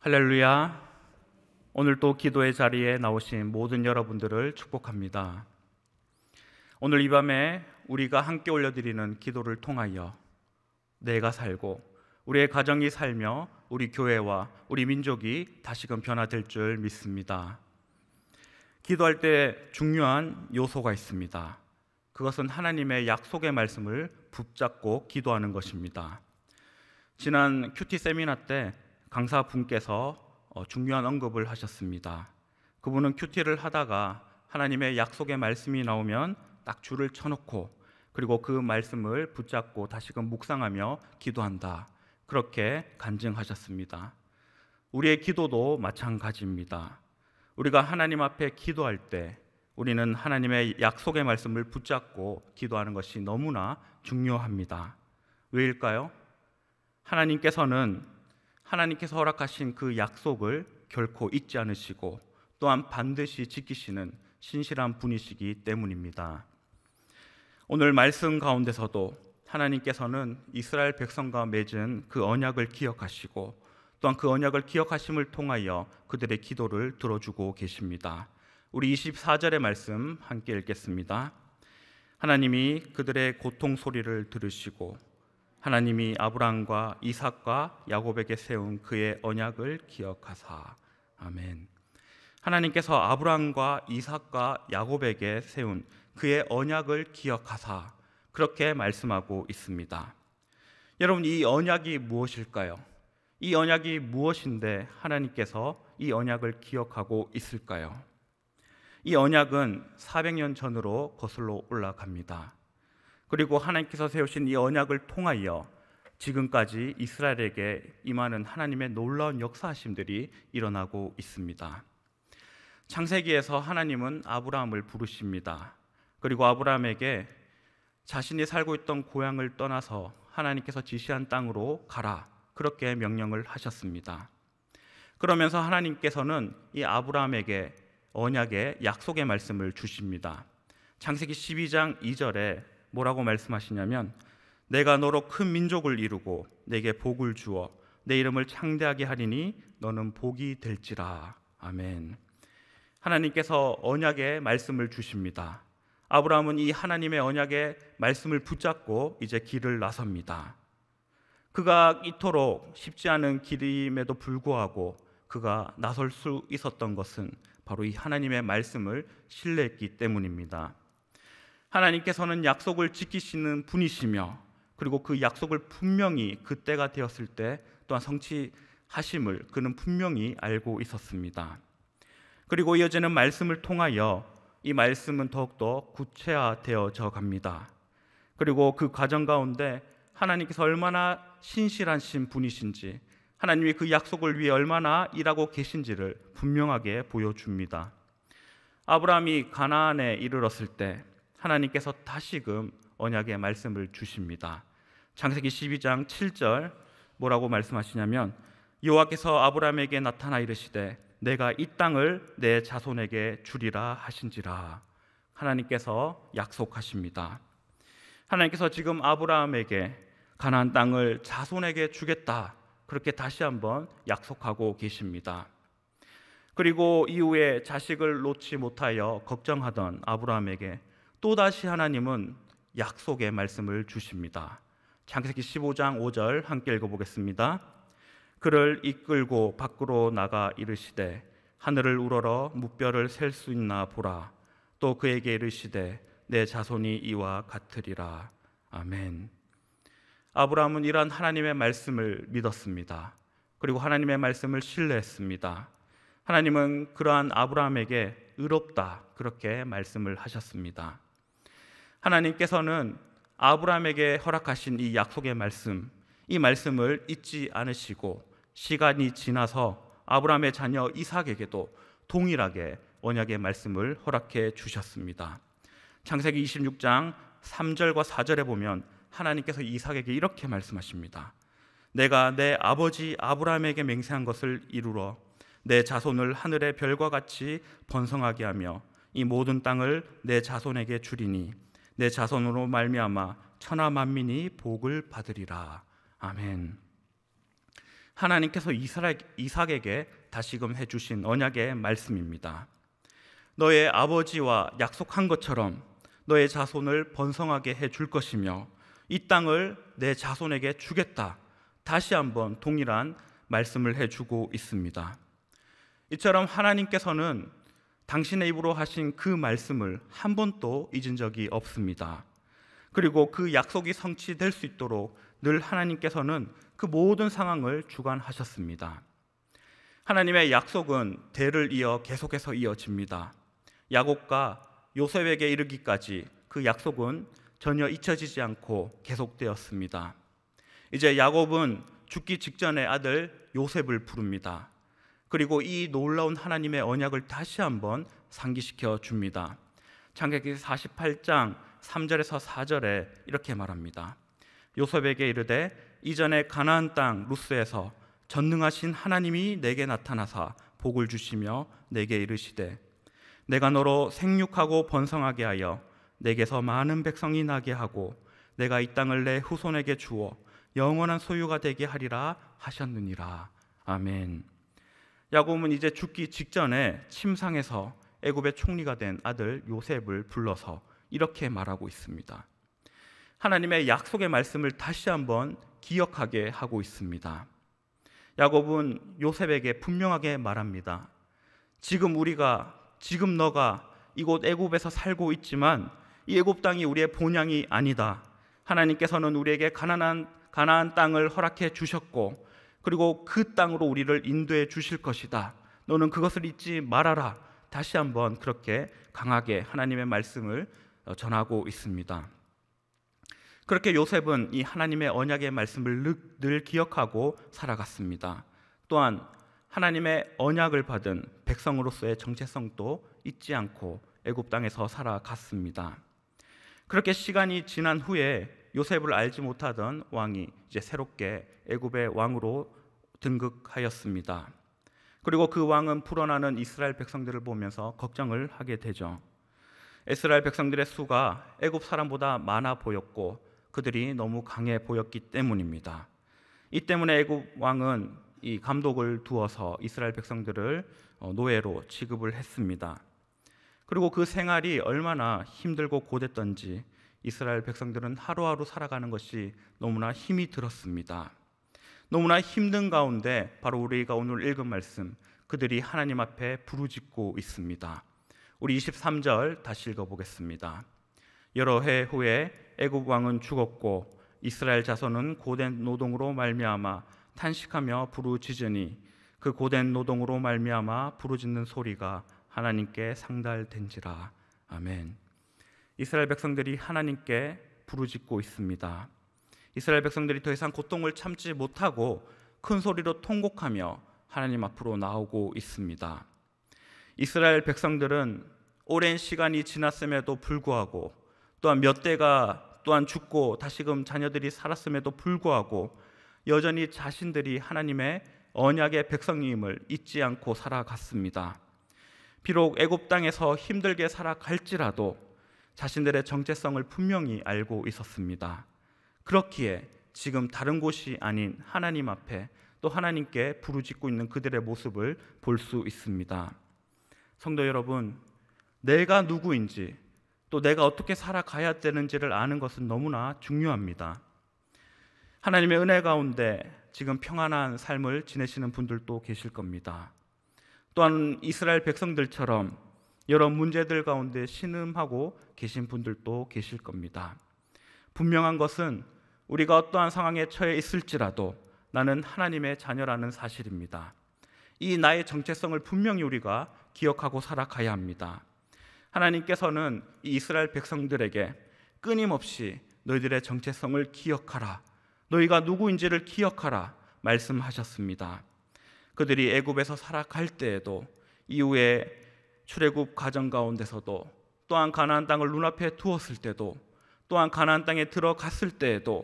할렐루야. 오늘 또 기도의 자리에 나오신 모든 여러분들을 축복합니다. 오늘 이 밤에 우리가 함께 올려드리는 기도를 통하여 내가 살고 우리의 가정이 살며 우리 교회와 우리 민족이 다시금 변화될 줄 믿습니다. 기도할 때 중요한 요소가 있습니다. 그것은 하나님의 약속의 말씀을 붙잡고 기도하는 것입니다. 지난 큐티 세미나 때 강사분께서 중요한 언급을 하셨습니다. 그분은 큐티를 하다가 하나님의 약속의 말씀이 나오면 딱 줄을 쳐놓고 그리고 그 말씀을 붙잡고 다시금 묵상하며 기도한다, 그렇게 간증하셨습니다. 우리의 기도도 마찬가지입니다. 우리가 하나님 앞에 기도할 때 우리는 하나님의 약속의 말씀을 붙잡고 기도하는 것이 너무나 중요합니다. 왜일까요? 하나님께서 허락하신 그 약속을 결코 잊지 않으시고 또한 반드시 지키시는 신실한 분이시기 때문입니다. 오늘 말씀 가운데서도 하나님께서는 이스라엘 백성과 맺은 그 언약을 기억하시고 또한 그 언약을 기억하심을 통하여 그들의 기도를 들어주고 계십니다. 우리 24절의 말씀 함께 읽겠습니다. 하나님이 그들의 고통 소리를 들으시고 하나님이 아브라함과 이삭과 야곱에게 세운 그의 언약을 기억하사. 아멘. 하나님께서 아브라함과 이삭과 야곱에게 세운 그의 언약을 기억하사, 그렇게 말씀하고 있습니다. 여러분, 이 언약이 무엇일까요? 이 언약이 무엇인데 하나님께서 이 언약을 기억하고 있을까요? 이 언약은 400년 전으로 거슬러 올라갑니다. 그리고 하나님께서 세우신 이 언약을 통하여 지금까지 이스라엘에게 임하는 하나님의 놀라운 역사하심들이 일어나고 있습니다. 창세기에서 하나님은 아브라함을 부르십니다. 그리고 아브라함에게 자신이 살고 있던 고향을 떠나서 하나님께서 지시한 땅으로 가라, 그렇게 명령을 하셨습니다. 그러면서 하나님께서는 이 아브라함에게 언약의 약속의 말씀을 주십니다. 창세기 12장 2절에 뭐라고 말씀하시냐면, 내가 너로 큰 민족을 이루고 내게 복을 주어 내 이름을 창대하게 하리니 너는 복이 될지라. 아멘. 하나님께서 언약의 말씀을 주십니다. 아브라함은 이 하나님의 언약의 말씀을 붙잡고 이제 길을 나섭니다. 그가 이토록 쉽지 않은 길임에도 불구하고 그가 나설 수 있었던 것은 바로 이 하나님의 말씀을 신뢰했기 때문입니다. 하나님께서는 약속을 지키시는 분이시며 그리고 그 약속을 분명히 그때가 되었을 때 또한 성취하심을 그는 분명히 알고 있었습니다. 그리고 이어지는 말씀을 통하여 이 말씀은 더욱더 구체화되어져 갑니다. 그리고 그 과정 가운데 하나님께서 얼마나 신실하신 분이신지, 하나님이 그 약속을 위해 얼마나 일하고 계신지를 분명하게 보여줍니다. 아브라함이 가나안에 이르렀을 때 하나님께서 다시금 언약의 말씀을 주십니다. 창세기 12장 7절 뭐라고 말씀하시냐면, 여호와께서 아브라함에게 나타나 이르시되 내가 이 땅을 내 자손에게 주리라 하신지라. 하나님께서 약속하십니다. 하나님께서 지금 아브라함에게 가나안 땅을 자손에게 주겠다, 그렇게 다시 한번 약속하고 계십니다. 그리고 이후에 자식을 놓지 못하여 걱정하던 아브라함에게 또다시 하나님은 약속의 말씀을 주십니다. 창세기 15장 5절 함께 읽어보겠습니다. 그를 이끌고 밖으로 나가 이르시되 하늘을 우러러 무뼈를 셀 수 있나 보라. 또 그에게 이르시되 내 자손이 이와 같으리라. 아멘. 아브라함은 이러한 하나님의 말씀을 믿었습니다. 그리고 하나님의 말씀을 신뢰했습니다. 하나님은 그러한 아브라함에게 의롭다, 그렇게 말씀을 하셨습니다. 하나님께서는 아브라함에게 허락하신 이 약속의 말씀, 이 말씀을 잊지 않으시고 시간이 지나서 아브라함의 자녀 이삭에게도 동일하게 언약의 말씀을 허락해 주셨습니다. 창세기 26장 3절과 4절에 보면 하나님께서 이삭에게 이렇게 말씀하십니다. 내가 내 아버지 아브라함에게 맹세한 것을 이루러 내 자손을 하늘의 별과 같이 번성하게 하며 이 모든 땅을 내 자손에게 주리니 내 자손으로 말미암아 천하 만민이 복을 받으리라. 아멘. 하나님께서 이삭에게 다시금 해주신 언약의 말씀입니다. 너의 아버지와 약속한 것처럼 너의 자손을 번성하게 해줄 것이며 이 땅을 내 자손에게 주겠다. 다시 한번 동일한 말씀을 해주고 있습니다. 이처럼 하나님께서는 당신의 입으로 하신 그 말씀을 한 번도 잊은 적이 없습니다. 그리고 그 약속이 성취될 수 있도록 늘 하나님께서는 그 모든 상황을 주관하셨습니다. 하나님의 약속은 대를 이어 계속해서 이어집니다. 야곱과 요셉에게 이르기까지 그 약속은 전혀 잊혀지지 않고 계속되었습니다. 이제 야곱은 죽기 직전에 아들 요셉을 부릅니다. 그리고 이 놀라운 하나님의 언약을 다시 한번 상기시켜 줍니다. 창세기 48장 3절에서 4절에 이렇게 말합니다. 요셉에게 이르되 이전에 가나안 땅 루스에서 전능하신 하나님이 내게 나타나사 복을 주시며 내게 이르시되 내가 너로 생육하고 번성하게 하여 내게서 많은 백성이 나게 하고 내가 이 땅을 내 후손에게 주어 영원한 소유가 되게 하리라 하셨느니라. 아멘. 야곱은 이제 죽기 직전에 침상에서 애굽의 총리가 된 아들 요셉을 불러서 이렇게 말하고 있습니다. 하나님의 약속의 말씀을 다시 한번 기억하게 하고 있습니다. 야곱은 요셉에게 분명하게 말합니다. 지금 너가 이곳 애굽에서 살고 있지만 이 애굽 땅이 우리의 본향이 아니다. 하나님께서는 우리에게 가나안 땅을 허락해 주셨고 그리고 그 땅으로 우리를 인도해 주실 것이다. 너는 그것을 잊지 말아라. 다시 한번 그렇게 강하게 하나님의 말씀을 전하고 있습니다. 그렇게 요셉은 이 하나님의 언약의 말씀을 늘 기억하고 살아갔습니다. 또한 하나님의 언약을 받은 백성으로서의 정체성도 잊지 않고 애굽 땅에서 살아갔습니다. 그렇게 시간이 지난 후에 요셉을 알지 못하던 왕이 이제 새롭게 애굽의 왕으로 등극하였습니다. 그리고 그 왕은 불어나는 이스라엘 백성들을 보면서 걱정을 하게 되죠. 이스라엘 백성들의 수가 애굽 사람보다 많아 보였고 그들이 너무 강해 보였기 때문입니다. 이 때문에 애굽 왕은 이 감독을 두어서 이스라엘 백성들을 노예로 취급을 했습니다. 그리고 그 생활이 얼마나 힘들고 고됐던지 이스라엘 백성들은 하루하루 살아가는 것이 너무나 힘이 들었습니다. 너무나 힘든 가운데 바로 우리가 오늘 읽은 말씀, 그들이 하나님 앞에 부르짖고 있습니다. 우리 23절 다시 읽어보겠습니다. 여러 해 후에 애굽 왕은 죽었고 이스라엘 자손은 고된 노동으로 말미암아 탄식하며 부르짖으니 그 고된 노동으로 말미암아 부르짖는 소리가 하나님께 상달된지라. 아멘. 이스라엘 백성들이 하나님께 부르짖고 있습니다. 이스라엘 백성들이 더 이상 고통을 참지 못하고 큰 소리로 통곡하며 하나님 앞으로 나오고 있습니다. 이스라엘 백성들은 오랜 시간이 지났음에도 불구하고 또한 몇 대가 또한 죽고 다시금 자녀들이 살았음에도 불구하고 여전히 자신들이 하나님의 언약의 백성임을 잊지 않고 살아갔습니다. 비록 애굽 땅에서 힘들게 살아갈지라도 자신들의 정체성을 분명히 알고 있었습니다. 그렇기에 지금 다른 곳이 아닌 하나님 앞에 또 하나님께 부르짖고 있는 그들의 모습을 볼 수 있습니다. 성도 여러분, 내가 누구인지 또 내가 어떻게 살아가야 되는지를 아는 것은 너무나 중요합니다. 하나님의 은혜 가운데 지금 평안한 삶을 지내시는 분들도 계실 겁니다. 또한 이스라엘 백성들처럼 여러 문제들 가운데 신음하고 계신 분들도 계실 겁니다. 분명한 것은 우리가 어떠한 상황에 처해 있을지라도 나는 하나님의 자녀라는 사실입니다. 이 나의 정체성을 분명히 우리가 기억하고 살아가야 합니다. 하나님께서는 이 이스라엘 백성들에게 끊임없이 너희들의 정체성을 기억하라, 너희가 누구인지를 기억하라 말씀하셨습니다. 그들이 애굽에서 살아갈 때에도 이후에 출애굽 과정 가운데서도 또한 가나안 땅을 눈앞에 두었을 때도 또한 가나안 땅에 들어갔을 때에도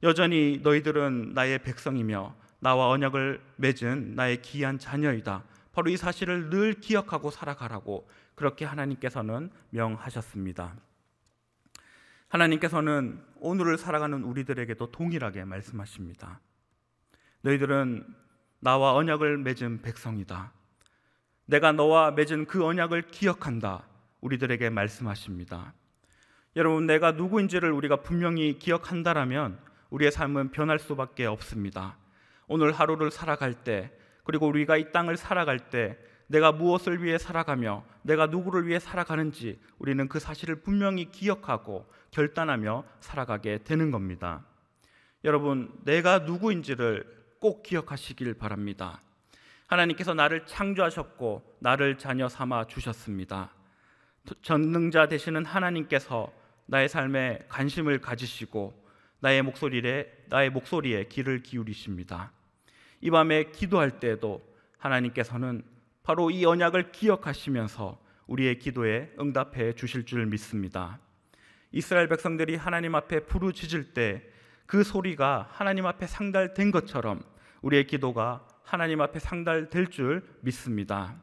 여전히 너희들은 나의 백성이며 나와 언약을 맺은 나의 귀한 자녀이다. 바로 이 사실을 늘 기억하고 살아가라고 그렇게 하나님께서는 명하셨습니다. 하나님께서는 오늘을 살아가는 우리들에게도 동일하게 말씀하십니다. 너희들은 나와 언약을 맺은 백성이다. 내가 너와 맺은 그 언약을 기억한다. 우리들에게 말씀하십니다. 여러분, 내가 누구인지를 우리가 분명히 기억한다라면 우리의 삶은 변할 수밖에 없습니다. 오늘 하루를 살아갈 때, 그리고 우리가 이 땅을 살아갈 때 내가 무엇을 위해 살아가며 내가 누구를 위해 살아가는지 우리는 그 사실을 분명히 기억하고 결단하며 살아가게 되는 겁니다. 여러분, 내가 누구인지를 꼭 기억하시길 바랍니다. 하나님께서 나를 창조하셨고 나를 자녀 삼아 주셨습니다. 전능자 되시는 하나님께서 나의 삶에 관심을 가지시고 나의 목소리에 귀를 기울이십니다. 이 밤에 기도할 때에도 하나님께서는 바로 이 언약을 기억하시면서 우리의 기도에 응답해 주실 줄 믿습니다. 이스라엘 백성들이 하나님 앞에 부르짖을 때 그 소리가 하나님 앞에 상달된 것처럼 우리의 기도가 하나님 앞에 상달될 줄 믿습니다.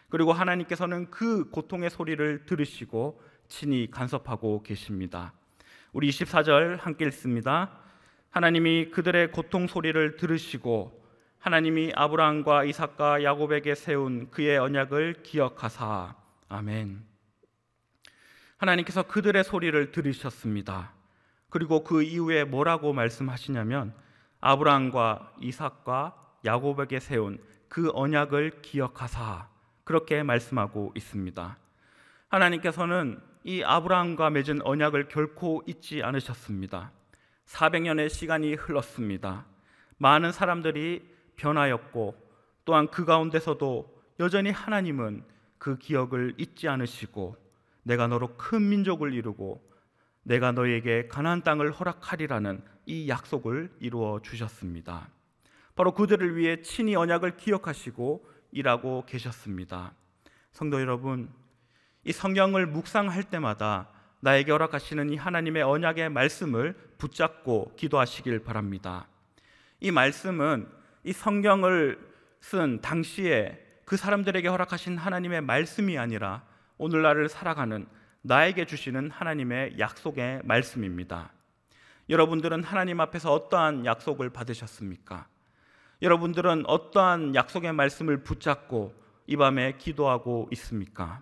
그리고 하나님께서는 그 고통의 소리를 들으시고 친히 간섭하고 계십니다. 우리 24절 함께 읽습니다. 하나님이 그들의 고통 소리를 들으시고 하나님이 아브라함과 이삭과 야곱에게 세운 그의 언약을 기억하사. 아멘. 하나님께서 그들의 소리를 들으셨습니다. 그리고 그 이후에 뭐라고 말씀하시냐면 아브라함과 이삭과 야곱에게 세운 그 언약을 기억하사, 그렇게 말씀하고 있습니다. 하나님께서는 이 아브라함과 맺은 언약을 결코 잊지 않으셨습니다. 400년의 시간이 흘렀습니다. 많은 사람들이 변하였고 또한 그 가운데서도 여전히 하나님은 그 기억을 잊지 않으시고 내가 너로 큰 민족을 이루고 내가 너에게 가나안 땅을 허락하리라는 이 약속을 이루어 주셨습니다. 바로 그들을 위해 친히 언약을 기억하시고 일하고 계셨습니다. 성도 여러분, 이 성경을 묵상할 때마다 나에게 허락하시는 이 하나님의 언약의 말씀을 붙잡고 기도하시길 바랍니다. 이 말씀은 이 성경을 쓴 당시에 그 사람들에게 허락하신 하나님의 말씀이 아니라 오늘날을 살아가는 나에게 주시는 하나님의 약속의 말씀입니다. 여러분들은 하나님 앞에서 어떠한 약속을 받으셨습니까? 여러분들은 어떠한 약속의 말씀을 붙잡고 이 밤에 기도하고 있습니까?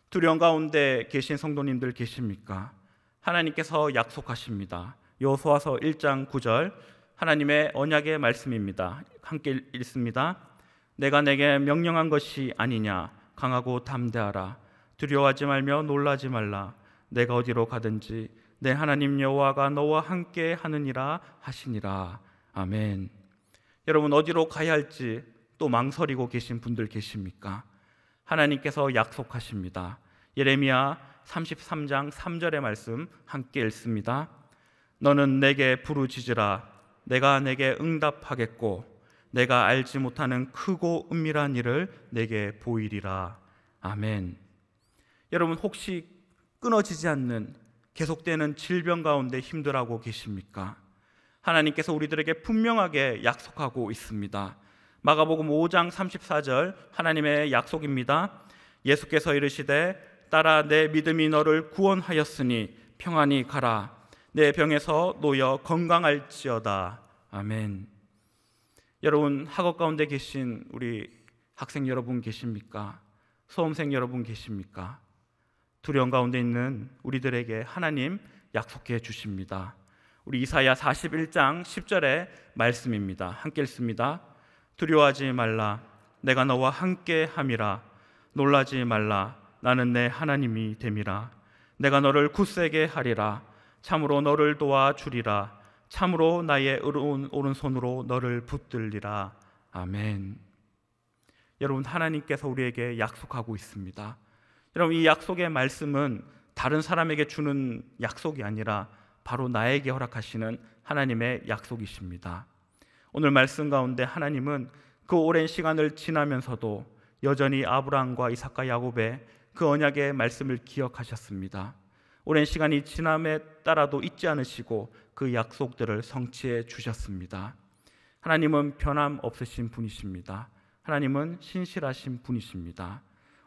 두려움 가운데 계신 성도님들 계십니까? 하나님께서 약속하십니다. 여호수아서 1장 9절 하나님의 언약의 말씀입니다. 함께 읽습니다. 내가 내게 명령한 것이 아니냐? 강하고 담대하라. 두려워하지 말며 놀라지 말라. 내가 어디로 가든지 내 하나님 여호와가 너와 함께 하느니라 하시니라. 아멘. 여러분, 어디로 가야 할지 또 망설이고 계신 분들 계십니까? 하나님께서 약속하십니다. 예레미야 33장 3절의 말씀 함께 읽습니다. 너는 내게 부르짖으라. 내가 내게 응답하겠고 내가 알지 못하는 크고 은밀한 일을 내게 보이리라. 아멘. 여러분, 혹시 끊어지지 않는 계속되는 질병 가운데 힘들어하고 계십니까? 하나님께서 우리들에게 분명하게 약속하고 있습니다. 마가복음 5장 34절 하나님의 약속입니다. 예수께서 이르시되 따라 내 믿음이 너를 구원하였으니 평안히 가라. 내 병에서 놓여 건강할지어다. 아멘. 여러분, 학업 가운데 계신 우리 학생 여러분 계십니까? 수험생 여러분 계십니까? 두려움 가운데 있는 우리들에게 하나님 약속해 주십니다. 우리 이사야 41장 10절의 말씀입니다. 함께 읽습니다. 두려워하지 말라. 내가 너와 함께 함이라. 놀라지 말라. 나는 내 하나님이 됨이라. 내가 너를 굳세게 하리라. 참으로 너를 도와주리라. 참으로 나의 의로운 오른손으로 너를 붙들리라. 아멘. 여러분, 하나님께서 우리에게 약속하고 있습니다. 여러분, 이 약속의 말씀은 다른 사람에게 주는 약속이 아니라 바로 나에게 허락하시는 하나님의 약속이십니다. 오늘 말씀 가운데 하나님은 그 오랜 시간을 지나면서도 여전히 아브라함과 이삭과 야곱의 그 언약의 말씀을 기억하셨습니다. 오랜 시간이 지남에 따라도 잊지 않으시고 그 약속들을 성취해 주셨습니다. 하나님은 변함없으신 분이십니다. 하나님은 신실하신 분이십니다.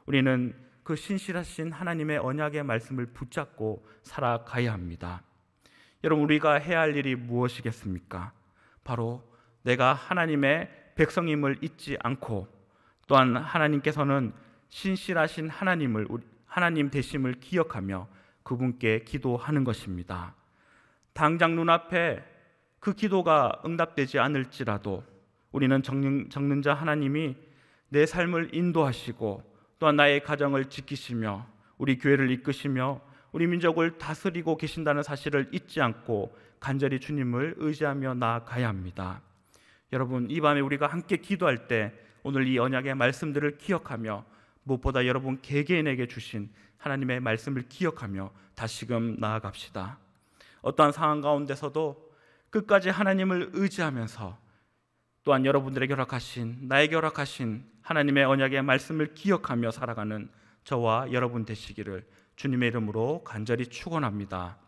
우리는 그 신실하신 하나님의 언약의 말씀을 붙잡고 살아가야 합니다. 여러분, 우리가 해야 할 일이 무엇이겠습니까? 바로 내가 하나님의 백성임을 잊지 않고 또한 하나님께서는 신실하신 하나님 되심을 기억하며 그분께 기도하는 것입니다. 당장 눈앞에 그 기도가 응답되지 않을지라도 우리는 적는 자 하나님이 내 삶을 인도하시고 또한 나의 가정을 지키시며 우리 교회를 이끄시며 우리 민족을 다스리고 계신다는 사실을 잊지 않고 간절히 주님을 의지하며 나아가야 합니다. 여러분, 이 밤에 우리가 함께 기도할 때 오늘 이 언약의 말씀들을 기억하며 무엇보다 여러분 개개인에게 주신 하나님의 말씀을 기억하며 다시금 나아갑시다. 어떠한 상황 가운데서도 끝까지 하나님을 의지하면서 또한 여러분들에게 허락하신, 나에게 허락하신 하나님의 언약의 말씀을 기억하며 살아가는 저와 여러분 되시기를 주님의 이름으로 간절히 축원합니다.